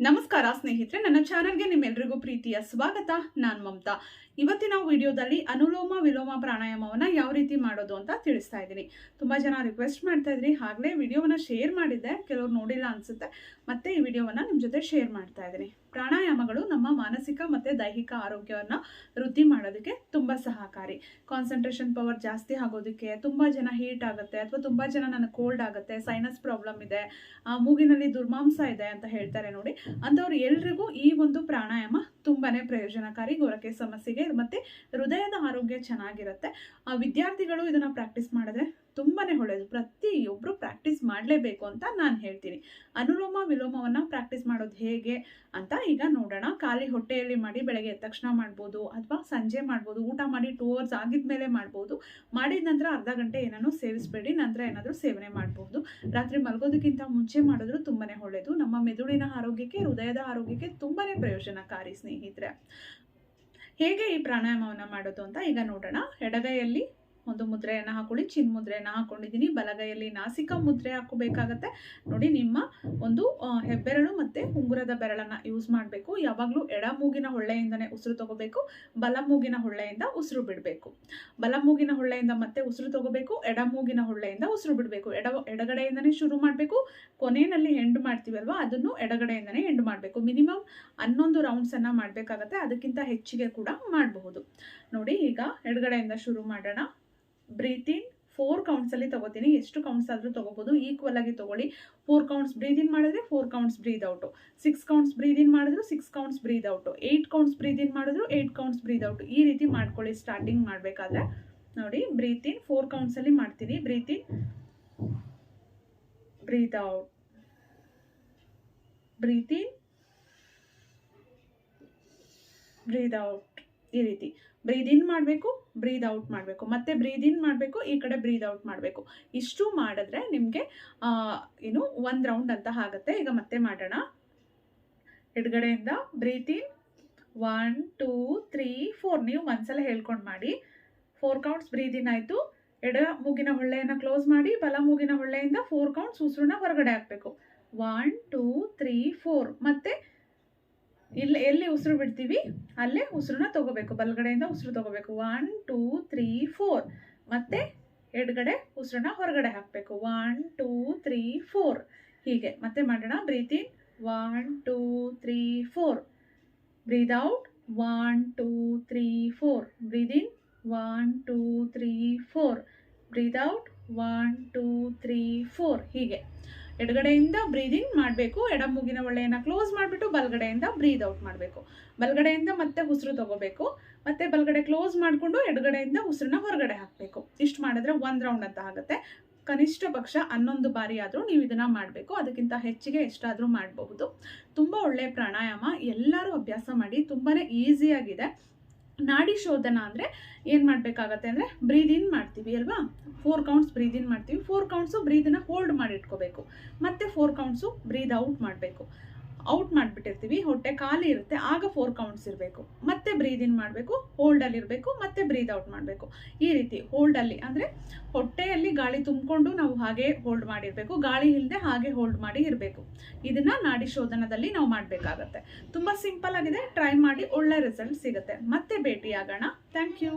ನಮಸ್ಕಾರ ಸ್ನೇಹಿತರೆ, ನನ್ನ ಚಾನೆಲ್ಗೆ ನಿಮ್ಮೆಲ್ಲರಿಗೂ ಪ್ರೀತಿಯ ಸ್ವಾಗತ. ನಾನು ಮಮತಾ. ಇವತ್ತಿನ ವಿಡಿಯೋದಲ್ಲಿ ಅನುಲೋಮ ವಿಲೋಮ ಪ್ರಾಣಾಯಾಮವನ್ನು ಯಾವ ರೀತಿ ಮಾಡೋದು ಅಂತ ತಿಳಿಸ್ತಾ ಇದ್ದೀನಿ. ತುಂಬ ಜನ ರಿಕ್ವೆಸ್ಟ್ ಮಾಡ್ತಾ ಇದ್ರಿ, ಆಗಲೇ ವಿಡಿಯೋವನ್ನು ಶೇರ್ ಮಾಡಿದ್ದೆ, ಕೆಲವರು ನೋಡಿಲ್ಲ ಅನಿಸುತ್ತೆ. ಮತ್ತೆ ಈ ವಿಡಿಯೋವನ್ನು ನಿಮ್ಮ ಜೊತೆ ಶೇರ್ ಮಾಡ್ತಾ ಇದ್ದೀನಿ. ಪ್ರಾಣಾಯಾಮಗಳು ನಮ್ಮ ಮಾನಸಿಕ ಮತ್ತು ದೈಹಿಕ ಆರೋಗ್ಯವನ್ನು ವೃದ್ಧಿ ಮಾಡೋದಕ್ಕೆ ತುಂಬ ಸಹಕಾರಿ. ಕಾನ್ಸಂಟ್ರೇಷನ್ ಪವರ್ ಜಾಸ್ತಿ ಆಗೋದಕ್ಕೆ, ತುಂಬ ಜನ ಹೀಟ್ ಆಗುತ್ತೆ ಅಥವಾ ತುಂಬ ಜನ ನನಗೆ ಕೋಲ್ಡ್ ಆಗುತ್ತೆ, ಸೈನಸ್ ಪ್ರಾಬ್ಲಮ್ ಇದೆ, ಮೂಗಿನಲ್ಲಿ ದುರ್ಮಾಂಸ ಇದೆ ಅಂತ ಹೇಳ್ತಾರೆ ನೋಡಿ. ಅಂಥವ್ರು ಎಲ್ರಿಗೂ ಈ ಒಂದು ಪ್ರಾಣಾಯಾಮ ತುಂಬಾನೇ ಪ್ರಯೋಜನಕಾರಿ. ಗೊರಕೆ ಸಮಸ್ಯೆಗೆ ಮತ್ತೆ ಹೃದಯದ ಆರೋಗ್ಯ ಚೆನ್ನಾಗಿರುತ್ತೆ. ವಿದ್ಯಾರ್ಥಿಗಳು ಇದನ್ನ ಪ್ರಾಕ್ಟೀಸ್ ಮಾಡಿದ್ರೆ ತುಂಬಾನೇ ಒಳ್ಳೆಯದು. ಪ್ರತಿಯೊಬ್ಬರು ಪ್ರಾಕ್ಟೀಸ್ ಮಾಡಲೇಬೇಕು ಅಂತ ನಾನು ಹೇಳ್ತೀನಿ. ಅನುಲೋಮ ವಿಲೋಮವನ್ನ ಪ್ರಾಕ್ಟೀಸ್ ಮಾಡೋದು ಹೇಗೆ ಅಂತ ಈಗ ನೋಡೋಣ. ಖಾಲಿ ಹೊಟ್ಟೆಯಲ್ಲಿ ಮಾಡಿ ಬೆಳಗ್ಗೆ ಎದ್ದ ತಕ್ಷಣ ಮಾಡ್ಬೋದು, ಅಥವಾ ಸಂಜೆ ಮಾಡ್ಬೋದು, ಊಟ ಮಾಡಿ 2 hours ಆಗಿದ್ಮೇಲೆ ಮಾಡ್ಬೋದು. ಮಾಡಿದ ನಂತರ ಅರ್ಧ ಗಂಟೆ ಏನನ್ನು ಸೇವಿಸಬೇಡಿ, ನಂತರ ಏನಾದರೂ ಸೇವನೆ ಮಾಡ್ಬೋದು. ರಾತ್ರಿ ಮಲಗೋದಕ್ಕಿಂತ ಮುಂಚೆ ಮಾಡಿದ್ರು ತುಂಬಾನೇ ಒಳ್ಳೆಯದು. ನಮ್ಮ ಮೆದುಳಿನ ಆರೋಗ್ಯಕ್ಕೆ, ಹೃದಯದ ಆರೋಗ್ಯಕ್ಕೆ ತುಂಬಾನೇ ಪ್ರಯೋಜನಕಾರಿ ಸ್ನೇಹಿತರೆ. ಹೇಗೆ ಈ ಪ್ರಾಣಾಯಾಮವನ್ನು ಮಾಡೋದು ಅಂತ ಈಗ ನೋಡೋಣ. ಎಡಗೈಯಲ್ಲಿ ಒಂದು ಮುದ್ರೆಯನ್ನು ಹಾಕೊಳ್ಳಿ, ಚಿನ್ ಮುದ್ರೆಯನ್ನು ಹಾಕೊಂಡಿದ್ದೀನಿ. ಬಲಗೈಯಲ್ಲಿ ನಾಸಿಕ ಮುದ್ರೆ ಹಾಕೋಬೇಕಾಗತ್ತೆ ನೋಡಿ. ನಿಮ್ಮ ಒಂದು ಹೆಬ್ಬೆರಳು ಮತ್ತೆ ಉಂಗುರದ ಬೆರಳನ್ನ ಯೂಸ್ ಮಾಡಬೇಕು. ಯಾವಾಗಲೂ ಎಡ ಮೂಗಿನ ಹೊಳ್ಳೆಯಿಂದನೇ ಉಸಿರು ತಗೋಬೇಕು, ಬಲ ಮೂಗಿನ ಹೊಳ್ಳೆಯಿಂದ ಉಸಿರು ಬಿಡಬೇಕು. ಬಲ ಮೂಗಿನ ಹೊಳ್ಳೆಯಿಂದ ಮತ್ತೆ ಉಸಿರು ತಗೋಬೇಕು, ಎಡ ಮೂಗಿನ ಹೊಳ್ಳೆಯಿಂದ ಉಸಿರು ಬಿಡಬೇಕು. ಎಡಗಡೆಯಿಂದನೇ ಶುರು ಮಾಡಬೇಕು, ಕೊನೆಯಲ್ಲಿ ಎಂಡ್ ಮಾಡ್ತೀವಲ್ವಾ ಅದನ್ನು ಎಡಗಡೆಯಿಂದನೇ ಎಂಡ್ ಮಾಡಬೇಕು. ಮಿನಿಮಮ್ 11 ರೌಂಡ್ಸನ್ನು ಮಾಡಬೇಕಾಗತ್ತೆ, ಅದಕ್ಕಿಂತ ಹೆಚ್ಚಿಗೆ ಕೂಡ ಮಾಡಬಹುದು ನೋಡಿ. ಈಗ ಎಡಗಡೆಯಿಂದ ಶುರು ಮಾಡೋಣ. ಬ್ರೀತ್ ಇನ್ 4 ಕೌಂಟ್ಸಲ್ಲಿ ತಗೋತೀನಿ. ಎಷ್ಟು ಕೌಂಟ್ಸ್ ಆದರೂ ತಗೋಬಹುದು, ಈಕ್ವಲ್ ಆಗಿ ತಗೊಳ್ಳಿ. 4 ಕೌಂಟ್ಸ್ ಬ್ರೀತ್ ಇನ್ ಮಾಡಿದ್ರೆ 4 counts breathe out, 6 counts breathe in ಮಾಡಿದ್ರು 6 counts breathe out, 8 counts breathe in ಮಾಡಿದ್ರು 8 ಕೌಂಟ್ಸ್ ಬ್ರೀತ್ ಔಟು. ಈ ರೀತಿ ಮಾಡ್ಕೊಳ್ಳಿ ಸ್ಟಾರ್ಟಿಂಗ್ ಮಾಡಬೇಕಾದ್ರೆ ನೋಡಿ. ಬ್ರೀತ್ ಇನ್ 4 ಕೌಂಟ್ಸಲ್ಲಿ ಮಾಡ್ತೀನಿ. ಬ್ರೀತ್ ಇನ್, ಬ್ರೀತ್ ಔಟ್, ಬ್ರೀತ್ ಇನ್, ಬ್ರೀತ್ ಔಟ್. ಈ ರೀತಿ ಬ್ರೀದ್ ಇನ್ ಮಾಡಬೇಕು, ಬ್ರೀದ್ ಔಟ್ ಮಾಡಬೇಕು, ಮತ್ತೆ ಬ್ರೀದ್ ಇನ್ ಮಾಡಬೇಕು, ಈ ಕಡೆ ಬ್ರೀದ್ ಔಟ್ ಮಾಡಬೇಕು. ಇಷ್ಟು ಮಾಡಿದ್ರೆ ನಿಮಗೆ ಏನು 1 ರೌಂಡ್ ಅಂತ ಆಗುತ್ತೆ. ಈಗ ಮತ್ತೆ ಮಾಡೋಣ. ಎಡಗಡೆಯಿಂದ ಬ್ರೀತ್ ಇನ್ 1 2 3 4. ನೀವು ಒಂದ್ಸಲ ಹೇಳ್ಕೊಂಡು ಮಾಡಿ. 4 ಕೌಂಟ್ಸ್ ಬ್ರೀದ್ ಇನ್ ಆಯಿತು. ಎಡ ಮೂಗಿನ ಹೊಳ್ಳೆಯನ್ನು ಕ್ಲೋಸ್ ಮಾಡಿ, ಬಲ ಮೂಗಿನ ಹೊಳ್ಳೆಯಿಂದ 4 ಕೌಂಟ್ಸ್ ಉಸಿರನ್ನ ಹೊರಗಡೆ ಹಾಕಬೇಕು. 1 2 3 4. ಮತ್ತೆ ಎಲ್ಲಿ ಉಸಿರು ಬಿಡ್ತೀವಿ ಅಲ್ಲೇ ಉಸಿರನ್ನ ತಗೋಬೇಕು. ಬಲಗಡೆಯಿಂದ ಉಸಿರು ತಗೋಬೇಕು. 1 2 3 4. ಮತ್ತೆ ಎಡಗಡೆ ಉಸಿರನ್ನ ಹೊರಗಡೆ ಹಾಕಬೇಕು. 1 2 3 4. ಹೀಗೆ ಮತ್ತೆ ಮಾಡೋಣ. Breathe in 1 2 3 4. Breathe out 1 2 3 4. Breathe in 1 2 3 4. Breathe out 1 2 3 4. ಹೀಗೆ ಎಡಗಡೆಯಿಂದ ಬ್ರೀದ್ ಇನ್ ಮಾಡಬೇಕು, ಎಡ ಮೂಗಿನ ಹೊಳ್ಳೆಯನ್ನು ಕ್ಲೋಸ್ ಮಾಡಿಬಿಟ್ಟು ಬಲಗಡೆಯಿಂದ ಬ್ರೀದ್ ಔಟ್ ಮಾಡಬೇಕು. ಬಲಗಡೆಯಿಂದ ಮತ್ತೆ ಉಸಿರು ತಗೋಬೇಕು, ಮತ್ತೆ ಬಲಗಡೆ ಕ್ಲೋಸ್ ಮಾಡಿಕೊಂಡು ಎಡಗಡೆಯಿಂದ ಉಸಿರನ್ನ ಹೊರಗಡೆ ಹಾಕಬೇಕು. ಇಷ್ಟು ಮಾಡಿದ್ರೆ 1 ರೌಂಡ್ ಅಂತ ಆಗುತ್ತೆ. ಕನಿಷ್ಠ ಪಕ್ಷ 11 ಬಾರಿ ಆದರೂ ನೀವು ಇದನ್ನು ಮಾಡಬೇಕು. ಅದಕ್ಕಿಂತ ಹೆಚ್ಚಿಗೆ ಎಷ್ಟಾದರೂ ಮಾಡಬಹುದು. ತುಂಬ ಒಳ್ಳೆಯ ಪ್ರಾಣಾಯಾಮ, ಎಲ್ಲರೂ ಅಭ್ಯಾಸ ಮಾಡಿ. ತುಂಬಾ ಈಸಿಯಾಗಿದೆ. ನಾಡಿ ಶೋಧನ ಅಂದರೆ ಏನು ಮಾಡಬೇಕಾಗತ್ತೆ ಅಂದರೆ, ಬ್ರೀದ್ ಇನ್ ಮಾಡ್ತೀವಿ ಅಲ್ವಾ, 4 ಕೌಂಟ್ಸ್ ಬ್ರೀದ್ ಇನ್ ಮಾಡ್ತೀವಿ. 4 ಕೌಂಟ್ಸು ಬ್ರೀದನ್ನು ಹೋಲ್ಡ್ ಮಾಡಿ ಇಟ್ಕೋಬೇಕು. ಮತ್ತೆ 4 ಕೌಂಟ್ಸು ಬ್ರೀದ್ ಔಟ್ ಮಾಡಬೇಕು. ಔಟ್ ಮಾಡಿಬಿಟ್ಟಿರ್ತೀವಿ, ಹೊಟ್ಟೆ ಖಾಲಿ ಇರುತ್ತೆ, ಆಗ 4 ಕೌಂಟ್ಸ್ ಇರಬೇಕು. ಮತ್ತೆ ಬ್ರೀದ್ ಇನ್ ಮಾಡಬೇಕು, ಹೋಲ್ಡಲ್ಲಿ ಇರಬೇಕು, ಮತ್ತೆ ಬ್ರೀದ್ ಔಟ್ ಮಾಡಬೇಕು. ಈ ರೀತಿ ಹೋಲ್ಡಲ್ಲಿ ಅಂದರೆ ಹೊಟ್ಟೆಯಲ್ಲಿ ಗಾಳಿ ತುಂಬಿಕೊಂಡು ನಾವು ಹಾಗೆ ಹೋಲ್ಡ್ ಮಾಡಿರಬೇಕು, ಗಾಳಿ ಇಲ್ಲದೆ ಹಾಗೆ ಹೋಲ್ಡ್ ಮಾಡಿ ಇರಬೇಕು. ಇದನ್ನ ನಾಡಿ ಶೋಧನದಲ್ಲಿ ನಾವು ಮಾಡಬೇಕಾಗತ್ತೆ. ತುಂಬ ಸಿಂಪಲ್ ಆಗಿದೆ, ಟ್ರೈ ಮಾಡಿ, ಒಳ್ಳೆ ರಿಸಲ್ಟ್ ಸಿಗುತ್ತೆ. ಮತ್ತೆ ಭೇಟಿಯಾಗೋಣ. Thank you.